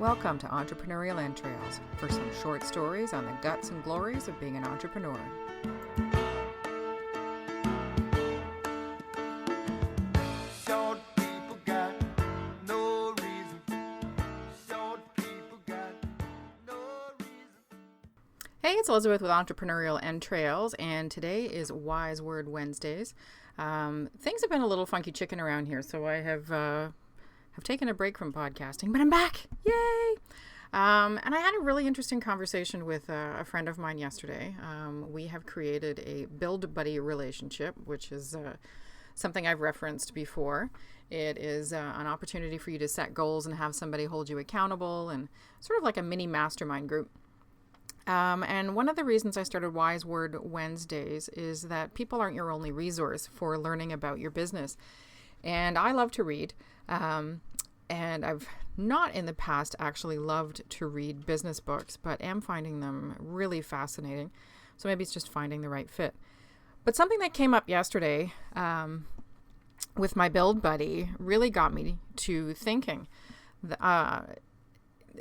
Welcome to Entrepreneurial Entrails for some short stories on the guts and glories of being an entrepreneur. Hey, it's Elizabeth with Entrepreneurial Entrails, and today is Wise Word Wednesdays. Things have been a little funky chicken around here, so I have taken a break from podcasting, but I'm back. Yay! And I had a really interesting conversation with a friend of mine yesterday. We have created a build buddy relationship, which is something I've referenced before. It is an opportunity for you to set goals and have somebody hold you accountable, and sort of like a mini mastermind group. And one of the reasons I started Wise Word Wednesdays is that people aren't your only resource for learning about your business. And I love to read. And I've not in the past actually loved to read business books, but am finding them really fascinating. So maybe it's just finding the right fit. But something that came up yesterday with my build buddy really got me to thinking.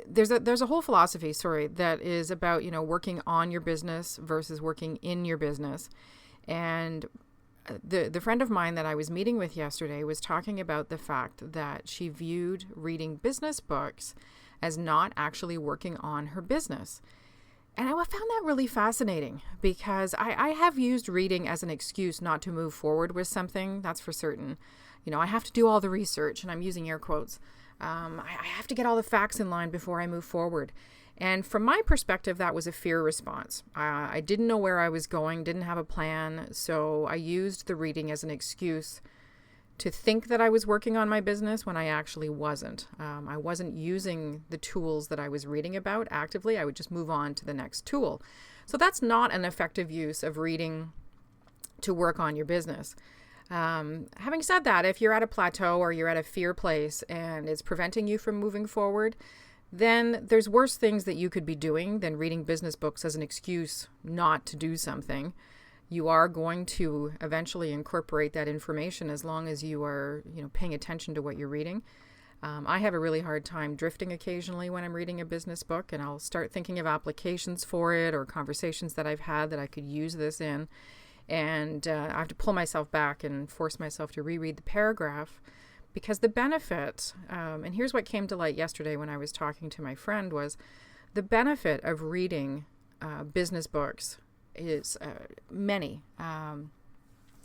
There's a whole philosophy, that is about, working on your business versus working in your business. And the friend of mine that I was meeting with yesterday was talking about the fact that she viewed reading business books as not actually working on her business. And I found that really fascinating because I have used reading as an excuse not to move forward with something, that's for certain. I have to do all the research, and I'm using air quotes. I have to get all the facts in line before I move forward. And from my perspective, that was a fear response. I didn't know where I was going, didn't have a plan, so I used the reading as an excuse to think that I was working on my business when I actually wasn't. I wasn't using the tools that I was reading about actively. I would just move on to the next tool. So that's not an effective use of reading to work on your business. Having said that, if you're at a plateau or you're at a fear place and it's preventing you from moving forward, then there's worse things that you could be doing than reading business books as an excuse not to do something. You are going to eventually incorporate that information as long as you are, paying attention to what you're reading. I have a really hard time drifting occasionally when I'm reading a business book, and I'll start thinking of applications for it or conversations that I've had that I could use this in. And I have to pull myself back and force myself to reread the paragraph, because the benefit, and here's what came to light yesterday when I was talking to my friend, was the benefit of reading business books is many. And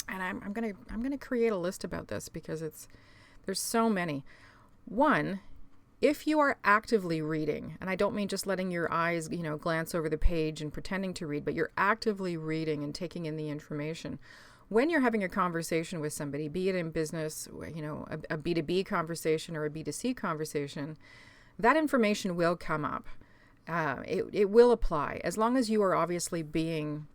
I'm gonna create a list about this because there's so many. One, if you are actively reading, and I don't mean just letting your eyes, glance over the page and pretending to read, but you're actively reading and taking in the information. When you're having a conversation with somebody, be it in business, a B2B conversation or a B2C conversation, that information will come up. It will apply as long as you are obviously being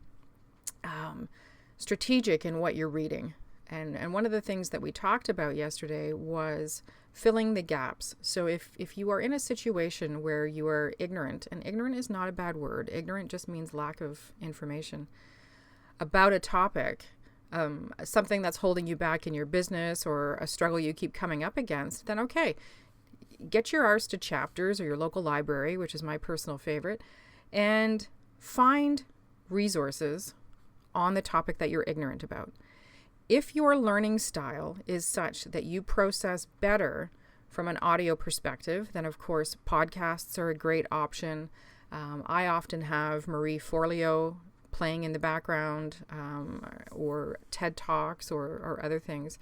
strategic in what you're reading. And one of the things that we talked about yesterday was filling the gaps. So if you are in a situation where you are ignorant, and ignorant is not a bad word, ignorant just means lack of information about a topic, something that's holding you back in your business or a struggle you keep coming up against, then okay, get your arse to Chapters or your local library, which is my personal favorite, and find resources on the topic that you're ignorant about. If your learning style is such that you process better from an audio perspective, then of course podcasts are a great option. I often have Marie Forleo playing in the background, or TED Talks or other things.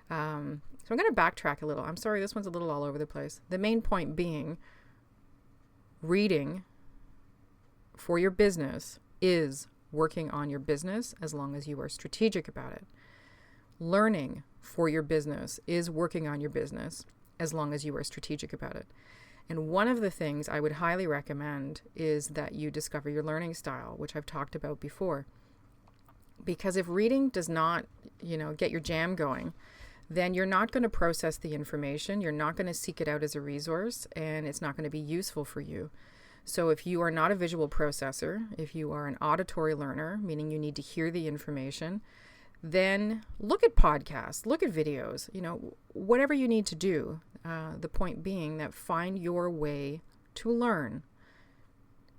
So I'm going to backtrack a little. I'm sorry, this one's a little all over the place. The main point being, reading for your business is working on your business as long as you are strategic about it. Learning for your business is working on your business as long as you are strategic about it. And one of the things I would highly recommend is that you discover your learning style, which I've talked about before. Because if reading does not, get your jam going, then you're not going to process the information, you're not going to seek it out as a resource, and it's not going to be useful for you. So if you are not a visual processor, if you are an auditory learner, meaning you need to hear the information, then look at podcasts, look at videos, whatever you need to do. The point being that find your way to learn,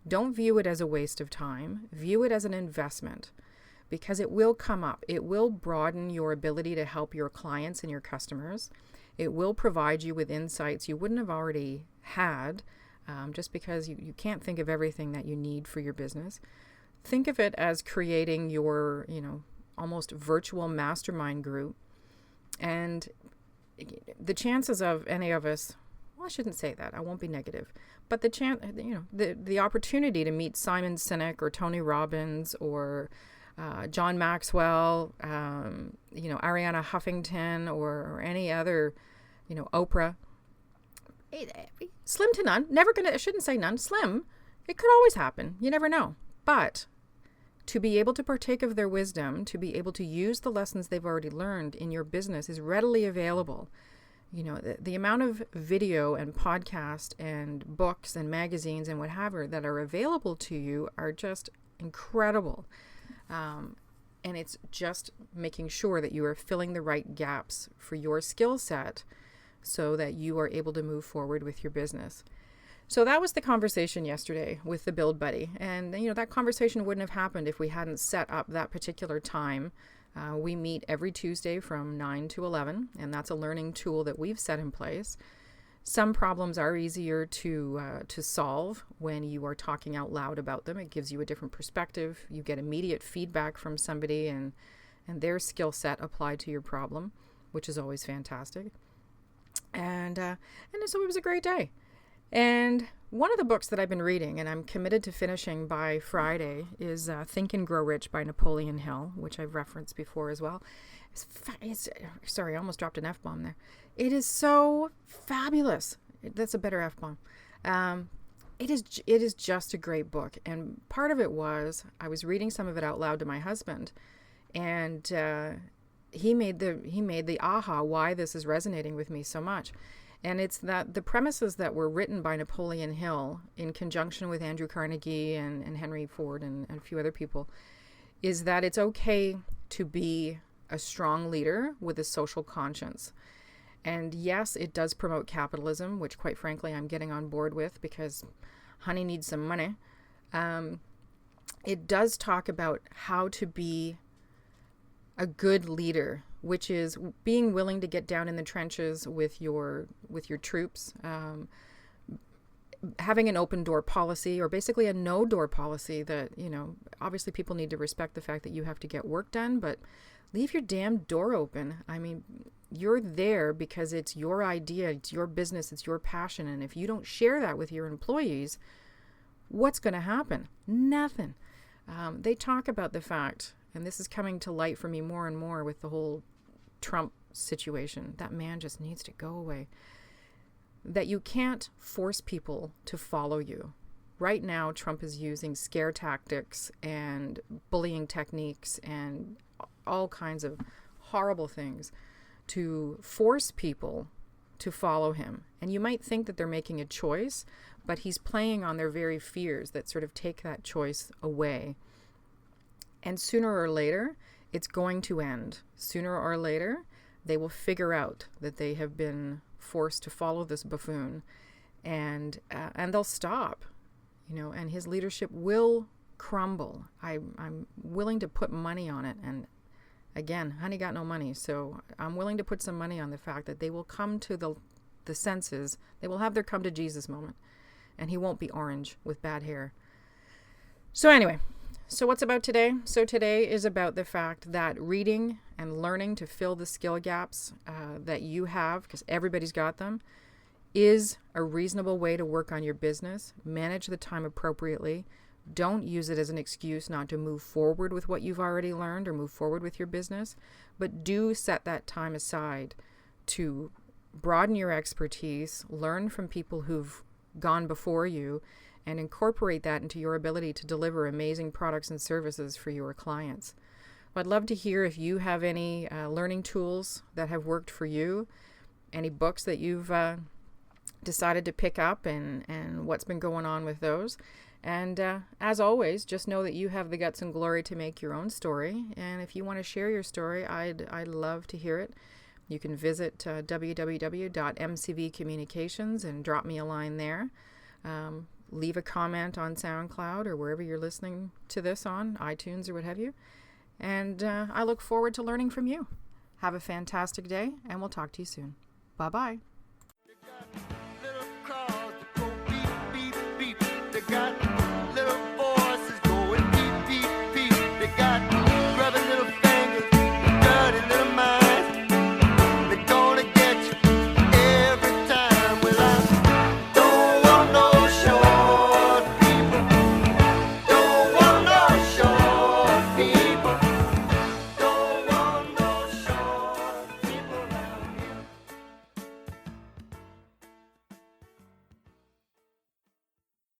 don't view it as a waste of time. View it as an investment, because it will come up. It will broaden your ability to help your clients and your customers. It will provide you with insights you wouldn't have already had, just because you can't think of everything that you need for your business. Think of it as creating your, almost virtual mastermind group. And the chances of any of us, well, I shouldn't say that. I won't be negative. But the opportunity to meet Simon Sinek or Tony Robbins or John Maxwell, Ariana Huffington or any other, Oprah, slim to none. I shouldn't say none, slim. It could always happen. You never know. But to be able to partake of their wisdom, to be able to use the lessons they've already learned in your business is readily available. The amount of video and podcast and books and magazines and what have you that are available to you are just incredible. And it's just making sure that you are filling the right gaps for your skill set so that you are able to move forward with your business. So that was the conversation yesterday with the Build Buddy. And, that conversation wouldn't have happened if we hadn't set up that particular time. We meet every Tuesday from 9 to 11, and that's a learning tool that we've set in place. Some problems are easier to solve when you are talking out loud about them. It gives you a different perspective. You get immediate feedback from somebody and their skill set applied to your problem, which is always fantastic. And so it was a great day. And one of the books that I've been reading, and I'm committed to finishing by Friday, is Think and Grow Rich by Napoleon Hill, which I've referenced before as well. Sorry, I almost dropped an F-bomb there. It is so fabulous. That's a better F-bomb. It is just a great book. And part of it was, I was reading some of it out loud to my husband, and he made the aha why this is resonating with me so much. And it's that the premises that were written by Napoleon Hill in conjunction with Andrew Carnegie and Henry Ford and a few other people is that it's okay to be a strong leader with a social conscience. And yes, it does promote capitalism, which quite frankly I'm getting on board with because honey needs some money. It does talk about how to be a good leader, which is being willing to get down in the trenches with your troops, having an open door policy, or basically a no door policy that, obviously people need to respect the fact that you have to get work done, but leave your damn door open. I mean, you're there because it's your idea, it's your business, it's your passion. And if you don't share that with your employees, what's going to happen? Nothing. They talk about the fact, and this is coming to light for me more and more with the whole Trump situation. That man just needs to go away. That you can't force people to follow you. Right now, Trump is using scare tactics and bullying techniques and all kinds of horrible things to force people to follow him. And you might think that they're making a choice, but he's playing on their very fears that sort of take that choice away. And sooner or later, it's going to end. Sooner or later, they will figure out that they have been forced to follow this buffoon, and they'll stop, and his leadership will crumble. I'm willing to put money on it. And again, honey got no money, so I'm willing to put some money on the fact that they will come to the senses. They will have their come to Jesus moment, and he won't be orange with bad hair. So anyway. So what's about today? So today is about the fact that reading and learning to fill the skill gaps that you have, because everybody's got them, is a reasonable way to work on your business. Manage the time appropriately. Don't use it as an excuse not to move forward with what you've already learned or move forward with your business, but do set that time aside to broaden your expertise, learn from people who've gone before you, and incorporate that into your ability to deliver amazing products and services for your clients. I'd love to hear if you have any learning tools that have worked for you, any books that you've decided to pick up, and what's been going on with those. And as always, just know that you have the guts and glory to make your own story. And if you want to share your story, I'd love to hear it. You can visit www.mcvcommunications and drop me a line there. Leave a comment on SoundCloud or wherever you're listening to this on, iTunes or what have you. And I look forward to learning from you. Have a fantastic day, and we'll talk to you soon. Bye-bye. They got